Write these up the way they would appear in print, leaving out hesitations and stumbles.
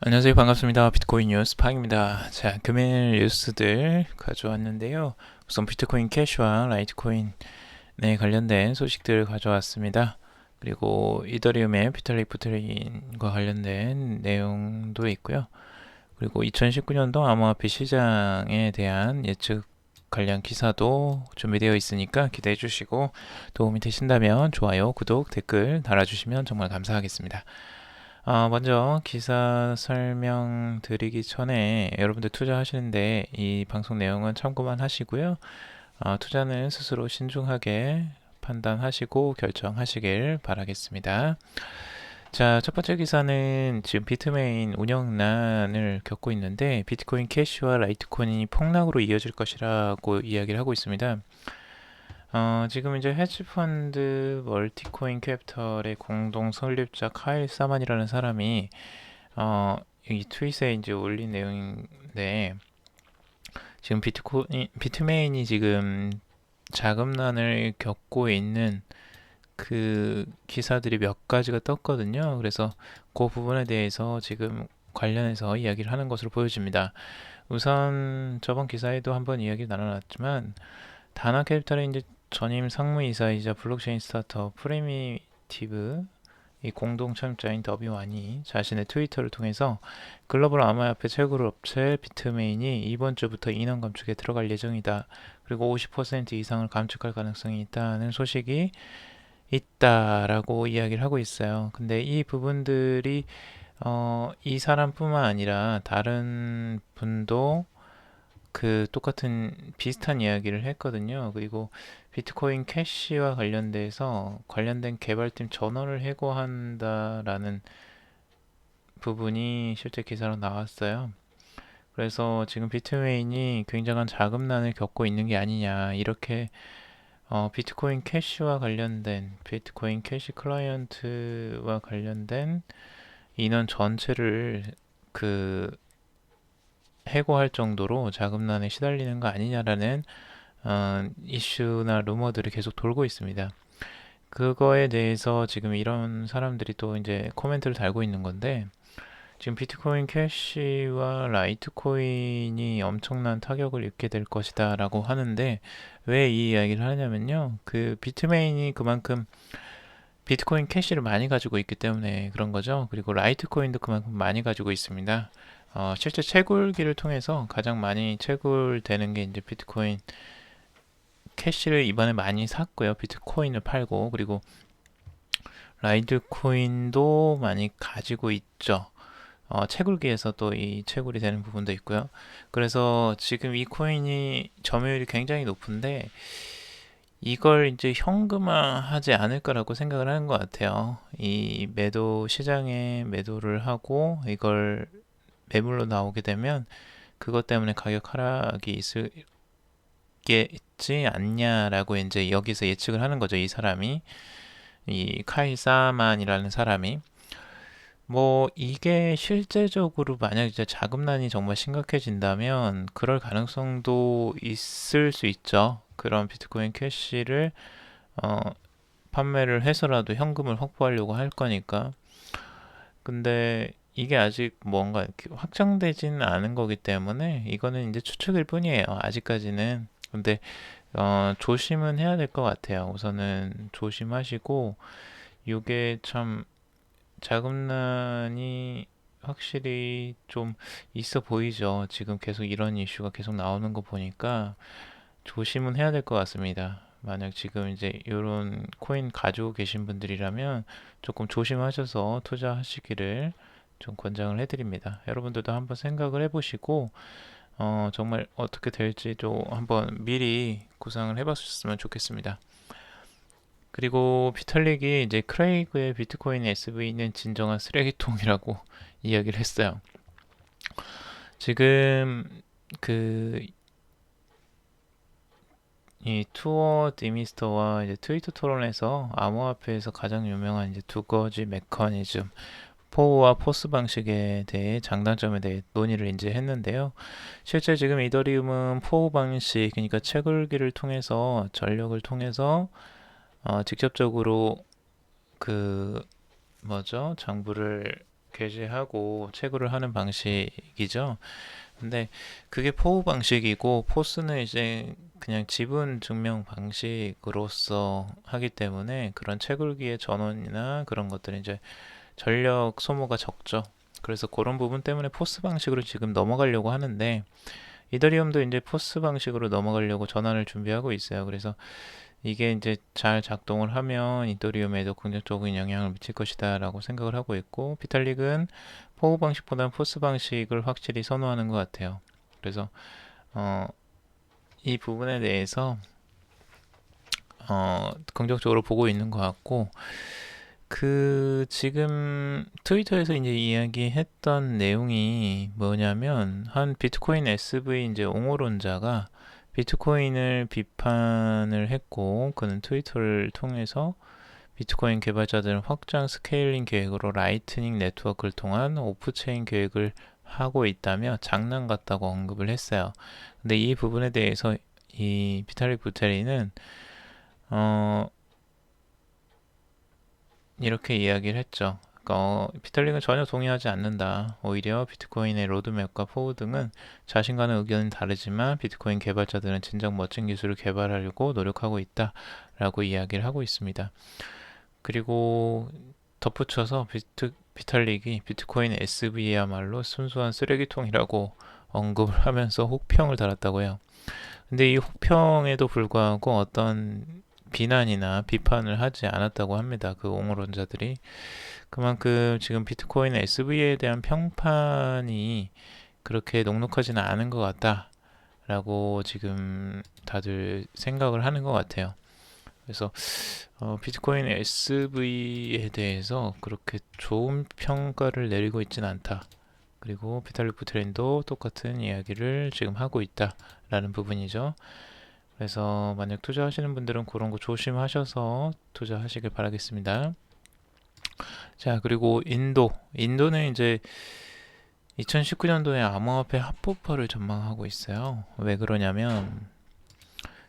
안녕하세요. 반갑습니다. 비트코인 뉴스 팡입니다. 자, 금일 뉴스들 가져왔는데요. 우선 비트코인 캐시와 라이트코인에 관련된 소식들을 가져왔습니다. 그리고 이더리움의 비탈릭 부테린과 관련된 내용도 있고요. 그리고 2019년도 암호화폐 시장에 대한 예측 관련 기사도 준비되어 있으니까 기대해 주시고 도움이 되신다면 좋아요, 구독, 댓글 달아주시면 정말 감사하겠습니다. 먼저 기사 설명드리기 전에 여러분들 투자하시는데 이 방송 내용은 참고만 하시고요. 투자는 스스로 신중하게 판단하시고 결정하시길 바라겠습니다. 자, 첫 번째 기사는 지금 비트메인 운영난을 겪고 있는데 비트코인 캐시와 라이트코인이 폭락으로 이어질 것이라고 이야기를 하고 있습니다. 지금 이제 헤지펀드 멀티코인 캐피털의 공동 설립자 카일 사만이라는 사람이 이 트윗에 이제 올린 내용인데 지금 비트메인이 지금 자금난을 겪고 있는 그 기사들이 몇 가지가 떴거든요. 그래서 그 부분에 대해서 지금 관련해서 이야기를 하는 것으로 보여집니다. 우선 저번 기사에도 한번 이야기 나눠놨지만 다나캐피탈의 이제 전임 상무이사이자 블록체인 스타트업 프리미티브 이 공동 창립자인 더비완이 자신의 트위터를 통해서 글로벌 암호화폐 채굴 업체 비트메인이 이번 주부터 인원 감축에 들어갈 예정이다. 그리고 50% 이상을 감축할 가능성이 있다는 소식이 있다라고 이야기를 하고 있어요. 근데 이 부분들이 이 사람뿐만 아니라 다른 분도 그 똑같은 비슷한 이야기를 했거든요. 그리고 비트코인 캐시와 관련돼서 관련된 개발팀 전원을 해고한다라는 부분이 실제 기사로 나왔어요. 그래서 지금 비트메인이 굉장한 자금난을 겪고 있는 게 아니냐 이렇게 비트코인 캐시와 관련된 비트코인 캐시 클라이언트와 관련된 인원 전체를 그 해고할 정도로 자금난에 시달리는 거 아니냐라는 이슈나 루머들이 계속 돌고 있습니다. 그거에 대해서 지금 이런 사람들이 또 이제 코멘트를 달고 있는 건데 지금 비트코인 캐시와 라이트코인이 엄청난 타격을 입게 될 것이다 라고 하는데 왜 이 이야기를 하냐면요. 그 비트메인이 그만큼 비트코인 캐시를 많이 가지고 있기 때문에 그런 거죠. 그리고 라이트코인도 그만큼 많이 가지고 있습니다. 실제 채굴기를 통해서 가장 많이 채굴되는 게 이제 비트코인 캐시를 이번에 많이 샀고요. 비트코인을 팔고 그리고 라이트코인도 많이 가지고 있죠. 채굴기에서 또 이 채굴이 되는 부분도 있고요. 그래서 지금 이 코인이 점유율이 굉장히 높은데 이걸 이제 현금화하지 않을까라고 생각을 하는 것 같아요. 이 매도 시장에 매도를 하고 이걸 매물로 나오게 되면 그것 때문에 가격 하락이 있지 않냐라고 이제 여기서 예측을 하는 거죠. 이 사람이 이 카이 사만이라는 사람이 뭐 이게 실제적으로 만약 이제 자금난이 정말 심각해진다면 그럴 가능성도 있을 수 있죠. 그런 비트코인 캐시를 어, 판매를 해서라도 현금을 확보하려고 할 거니까. 근데 이게 아직 뭔가 이렇게 확정되지는 않은 거기 때문에 이거는 이제 추측일 뿐이에요. 아직까지는. 근데 조심은 해야 될 것 같아요. 우선은 조심하시고 이게 참 자금난이 확실히 좀 있어 보이죠. 지금 계속 이런 이슈가 계속 나오는 거 보니까 조심은 해야 될 것 같습니다. 만약 지금 이제 이런 코인 가지고 계신 분들이라면 조금 조심하셔서 투자하시기를 좀 권장을 해드립니다. 여러분들도 한번 생각을 해보시고 정말 어떻게 될지 좀 한번 미리 구상을 해봤으면 좋겠습니다. 그리고 비탈릭이 이제 크레이그의 비트코인 SV는 진정한 쓰레기통이라고 이야기를 했어요. 지금 그 이 투어 디미스터와 이제 트위터 토론에서 암호화폐에서 가장 유명한 이제 두 가지 메커니즘 포와 포스 방식에 대해 장단점에 대해 논의를 이제 했는데요. 실제 지금 이더리움은 포 방식 그러니까 채굴기를 통해서 전력을 통해서 직접적으로 그 뭐죠? 장부를 게재하고 채굴을 하는 방식이죠. 근데 그게 포우 방식이고 포스는 이제 그냥 지분 증명 방식으로서 하기 때문에 그런 채굴기의 전원이나 그런 것들은 이제 전력 소모가 적죠. 그래서 그런 부분 때문에 포스 방식으로 지금 넘어가려고 하는데 이더리움도 이제 포스 방식으로 넘어가려고 전환을 준비하고 있어요. 그래서 이게 이제 잘 작동을 하면 이더리움에도 긍정적인 영향을 미칠 것이다 라고 생각을 하고 있고, 비탈릭은 포우 방식보다는 포스 방식을 확실히 선호하는 것 같아요. 그래서 이 부분에 대해서 긍정적으로 보고 있는 것 같고, 그 지금 트위터에서 이제 이야기했던 내용이 뭐냐면, 한 비트코인 SV 이제 옹호론자가 비트코인을 비판을 했고, 그는 트위터를 통해서 비트코인 개발자들은 확장 스케일링 계획으로 라이트닝 네트워크를 통한 오프체인 계획을 하고 있다며 장난 같다고 언급을 했어요. 근데 이 부분에 대해서 이 비탈릭 부테리는 이렇게 이야기를 했죠. 비탈릭은 전혀 동의하지 않는다. 오히려 비트코인의 로드맵과 포우 등은 자신과는 의견은 다르지만 비트코인 개발자들은 진정 멋진 기술을 개발하려고 노력하고 있다 라고 이야기를 하고 있습니다. 그리고 덧붙여서 비탈릭이 비트코인 SV야말로 순수한 쓰레기통이라고 언급을 하면서 혹평을 달았다고 해요. 근데 이 혹평에도 불구하고 어떤 비난이나 비판을 하지 않았다고 합니다. 그 옹호론자들이. 그만큼 지금 비트코인 SV에 대한 평판이 그렇게 녹록하지는 않은 것 같다라고 지금 다들 생각을 하는 것 같아요. 그래서 비트코인 SV에 대해서 그렇게 좋은 평가를 내리고 있지는 않다. 그리고 비탈릭 부테린도 똑같은 이야기를 지금 하고 있다라는 부분이죠. 그래서 만약 투자하시는 분들은 그런 거 조심하셔서 투자하시길 바라겠습니다. 자, 그리고 인도는 이제 2019년도에 암호화폐 합법화를 전망하고 있어요. 왜 그러냐면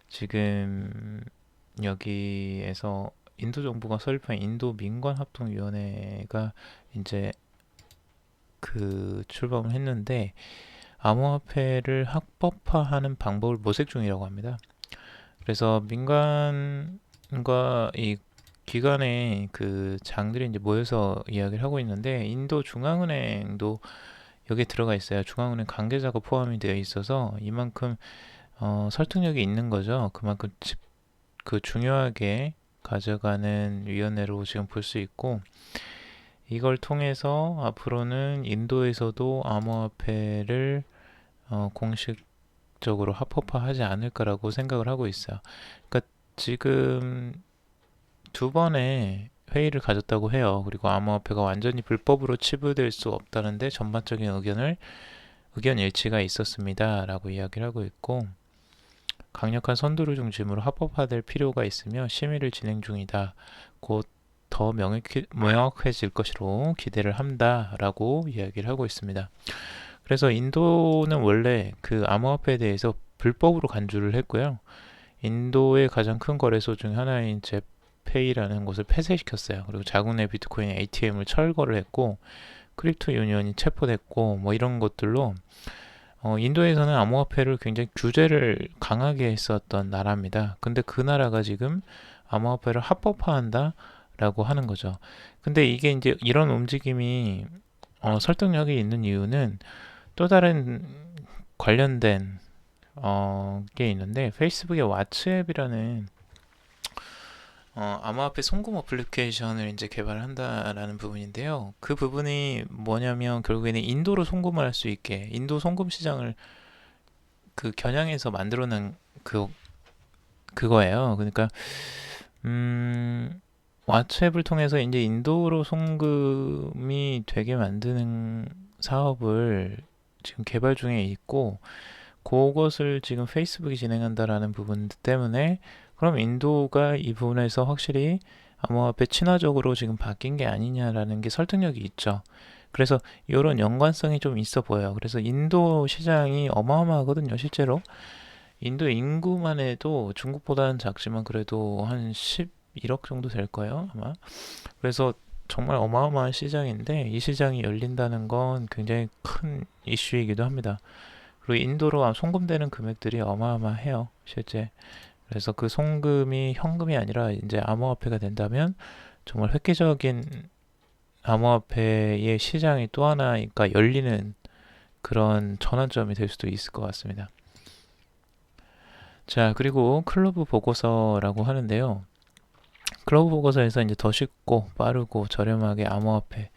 지금 여기에서 인도 정부가 설립한 인도 민관합동위원회가 이제 그 출범을 했는데 암호화폐를 합법화하는 방법을 모색 중이라고 합니다. 그래서 민간과 이 기관의 그 장들이 이제 모여서 이야기를 하고 있는데, 인도 중앙은행도 여기에 들어가 있어요. 중앙은행 관계자가 포함이 되어 있어서 이만큼 설득력이 있는 거죠. 그만큼 그 중요하게 가져가는 위원회로 지금 볼 수 있고, 이걸 통해서 앞으로는 인도에서도 암호화폐를 공식적으로 합법화하지 않을까라고 생각을 하고 있어요. 그러니까 지금 두 번의 회의를 가졌다고 해요. 그리고 암호화폐가 완전히 불법으로 치부될 수 없다는데 전반적인 의견 일치가 있었습니다. 라고 이야기를 하고 있고, 강력한 선두를 중심으로 합법화될 필요가 있으며 심의를 진행 중이다. 곧 더 명확해질 것으로 기대를 한다라고 이야기를 하고 있습니다. 그래서 인도는 원래 그 암호화폐에 대해서 불법으로 간주를 했고요. 인도의 가장 큰 거래소 중 하나인 제페이라는 곳을 폐쇄시켰어요. 그리고 자국 내 비트코인 ATM을 철거를 했고, 크립토 유니언이 체포됐고, 뭐 이런 것들로 인도에서는 암호화폐를 굉장히 규제를 강하게 했었던 나라입니다. 근데 그 나라가 지금 암호화폐를 합법화한다 라고 하는 거죠. 근데 이게 이제 이런 움직임이 설득력이 있는 이유는 또 다른 관련된 게 있는데, 페이스북의 왓츠앱이라는 암호화폐 송금 어플리케이션을 이제 개발한다라는 부분인데요. 그 부분이 뭐냐면 결국에는 인도로 송금을 할 수 있게 인도 송금 시장을 그 겨냥해서 만들어낸 그거예요. 그러니까 왓츠앱을 통해서 이제 인도로 송금이 되게 만드는 사업을 지금 개발 중에 있고, 그것을 지금 페이스북이 진행한다라는 부분 때문에 그럼 인도가 이 부분에서 확실히 암호화폐 친화적으로 지금 바뀐 게 아니냐라는 게 설득력이 있죠. 그래서 이런 연관성이 좀 있어 보여요. 그래서 인도 시장이 어마어마하거든요. 실제로 인도 인구만 해도 중국보다는 작지만 그래도 한 11억 정도 될 거예요, 아마. 그래서 정말 어마어마한 시장인데 이 시장이 열린다는 건 굉장히 큰 이슈이기도 합니다. 그리고 인도로 송금되는 금액들이 어마어마해요, 실제. 그래서 그 송금이 현금이 아니라 이제 암호화폐가 된다면 정말 획기적인 암호화폐의 시장이 또 하나, 그러니까 열리는 그런 전환점이 될 수도 있을 것 같습니다. 자, 그리고 클로브 보고서라고 하는데요. 클로브 보고서에서 이제 더 쉽고 빠르고 저렴하게 암호화폐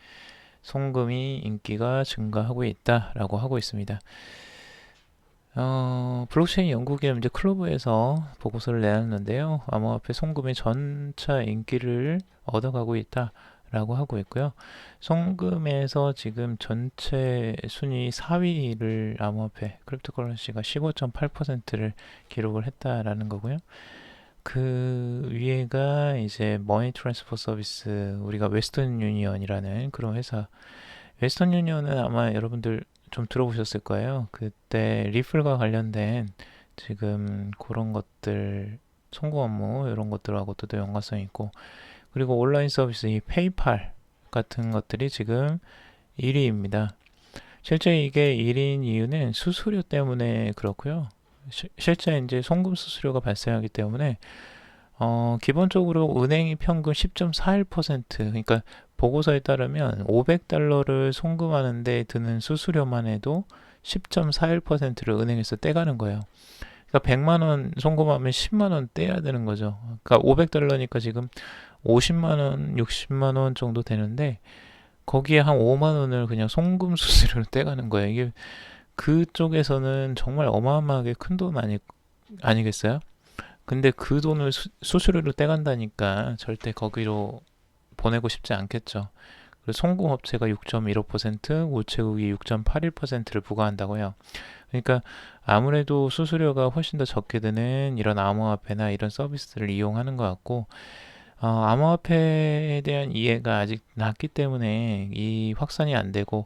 송금이 인기가 증가하고 있다라고 하고 있습니다. 블록체인 연구기업 이제 클로브에서 보고서를 내놨는데요. 암호화폐 송금이 전차 인기를 얻어가고 있다라고 하고 있고요. 송금에서 지금 전체 순위 4위를 암호화폐 크립토커런시가 15.8%를 기록을 했다라는 거고요. 그 위에가 이제 머니 트랜스퍼 서비스, 우리가 웨스턴 유니언이라는 그런 회사. 웨스턴 유니언은 아마 여러분들 좀 들어보셨을 거예요. 그때 리플과 관련된 지금 그런 것들, 송금 업무 이런 것들하고도 또 연관성이 있고, 그리고 온라인 서비스 이 페이팔 같은 것들이 지금 1위입니다. 실제 이게 1위인 이유는 수수료 때문에 그렇고요. 실제 이제 송금 수수료가 발생하기 때문에 기본적으로 은행이 평균 10.41%, 그러니까 보고서에 따르면 500달러를 송금하는데 드는 수수료만 해도 10.41%를 은행에서 떼가는 거예요. 그러니까 100만 원 송금하면 10만 원 떼야 되는 거죠. 그러니까 500달러니까 지금 50만 원, 60만 원 정도 되는데 거기에 한 5만 원을 그냥 송금 수수료로 떼가는 거예요. 이게 그쪽에서는 정말 어마어마하게 큰 돈 아니겠어요? 근데 그 돈을 수수료로 떼간다니까 절대 거기로 보내고 싶지 않겠죠. 그래서 송금업체가 6.15%, 우체국이 6.81%를 부과한다고 해요. 그러니까 아무래도 수수료가 훨씬 더 적게 드는 이런 암호화폐나 이런 서비스를 이용하는 것 같고, 암호화폐에 대한 이해가 아직 낮기 때문에 이 확산이 안 되고,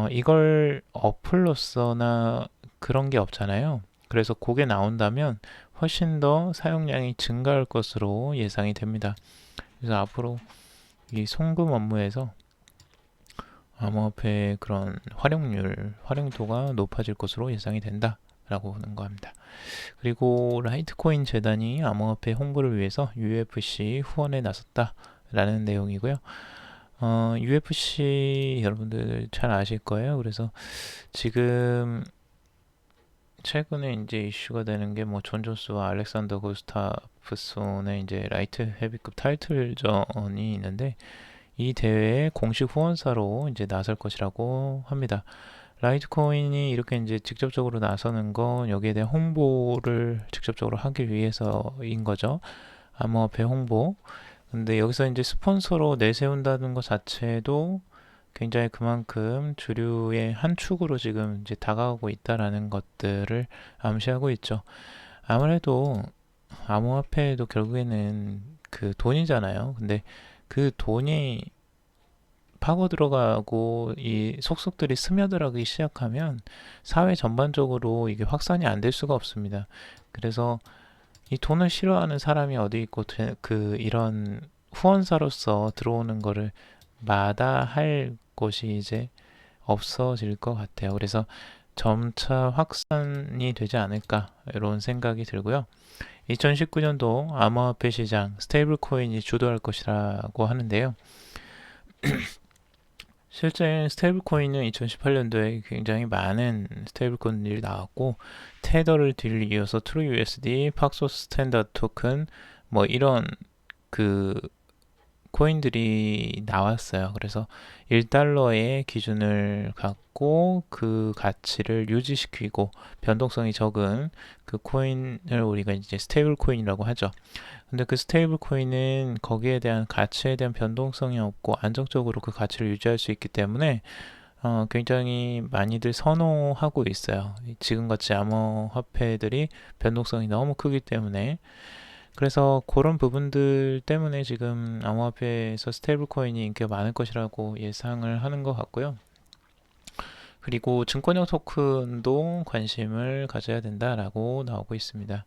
이걸 어플로서나 그런 게 없잖아요. 그래서 그게 나온다면 훨씬 더 사용량이 증가할 것으로 예상이 됩니다. 그래서 앞으로 이 송금 업무에서 암호화폐의 그런 활용도가 높아질 것으로 예상이 된다라고 하는 겁니다. 그리고 라이트코인 재단이 암호화폐 홍보를 위해서 UFC 후원에 나섰다라는 내용이고요. UFC 여러분들 잘 아실 거예요. 그래서 지금 최근에 이제 이슈가 되는 게 뭐 존 존스와 알렉산더 구스타프손의 이제 라이트 헤비급 타이틀전이 있는데 이 대회에 공식 후원사로 이제 나설 것이라고 합니다. 라이트코인이 이렇게 이제 직접적으로 나서는 건 여기에 대한 홍보를 직접적으로 하기 위해서인 거죠. 암호화폐 홍보. 근데 여기서 이제 스폰서로 내세운다는 것 자체도 굉장히 그만큼 주류의 한 축으로 지금 이제 다가오고 있다라는 것들을 암시하고 있죠. 아무래도 암호화폐도 결국에는 그 돈이잖아요. 근데 그 돈이 파고 들어가고 이 속속들이 스며들어가기 시작하면 사회 전반적으로 이게 확산이 안 될 수가 없습니다. 그래서 이 돈을 싫어하는 사람이 어디 있고 그 이런 후원사로서 들어오는 거를 마다할 곳이 이제 없어질 것 같아요. 그래서 점차 확산이 되지 않을까 이런 생각이 들고요. 2019년도 암호화폐 시장 스테이블 코인이 주도할 것이라고 하는데요. 실제 스테이블 코인은 2018년도에 굉장히 많은 스테이블 코인들이 나왔고 테더를 뒤를 이어서 트루 USD, 팍소스 스탠다드 토큰 뭐 이런 그 코인들이 나왔어요. 그래서 1달러의 기준을 갖고 그 가치를 유지시키고 변동성이 적은 그 코인을 우리가 이제 스테이블 코인이라고 하죠. 근데 그 스테이블 코인은 거기에 대한 가치에 대한 변동성이 없고 안정적으로 그 가치를 유지할 수 있기 때문에 굉장히 많이들 선호하고 있어요. 지금같이 암호화폐들이 변동성이 너무 크기 때문에. 그래서 그런 부분들 때문에 지금 암호화폐에서 스테이블 코인이 인기가 많을 것이라고 예상을 하는 것 같고요. 그리고 증권형 토큰도 관심을 가져야 된다라고 나오고 있습니다.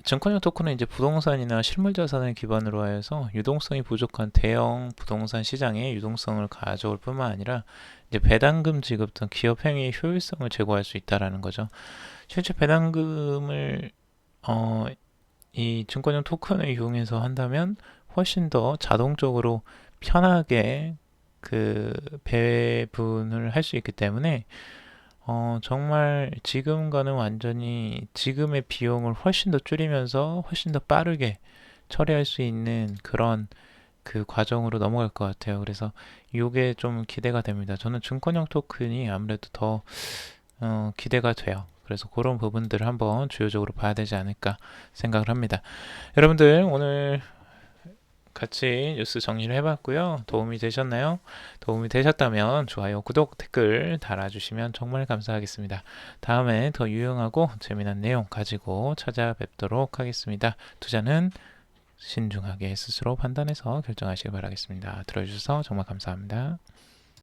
증권형 토큰은 이제 부동산이나 실물 자산을 기반으로 하여서 유동성이 부족한 대형 부동산 시장에 유동성을 가져올 뿐만 아니라 이제 배당금 지급 등 기업 행위의 효율성을 제고할 수 있다라는 거죠. 실제 배당금을 이 증권형 토큰을 이용해서 한다면 훨씬 더 자동적으로 편하게 그 배분을 할 수 있기 때문에 정말 지금과는 완전히 지금의 비용을 훨씬 더 줄이면서 훨씬 더 빠르게 처리할 수 있는 그런 그 과정으로 넘어갈 것 같아요. 그래서 이게 좀 기대가 됩니다. 저는 증권형 토큰이 아무래도 더 기대가 돼요. 그래서 그런 부분들을 한번 주요적으로 봐야 되지 않을까 생각을 합니다. 여러분들 오늘 같이 뉴스 정리를 해봤고요. 도움이 되셨나요? 도움이 되셨다면 좋아요, 구독, 댓글 달아주시면 정말 감사하겠습니다. 다음에 더 유용하고 재미난 내용 가지고 찾아뵙도록 하겠습니다. 투자는 신중하게 스스로 판단해서 결정하시길 바라겠습니다. 들어주셔서 정말 감사합니다.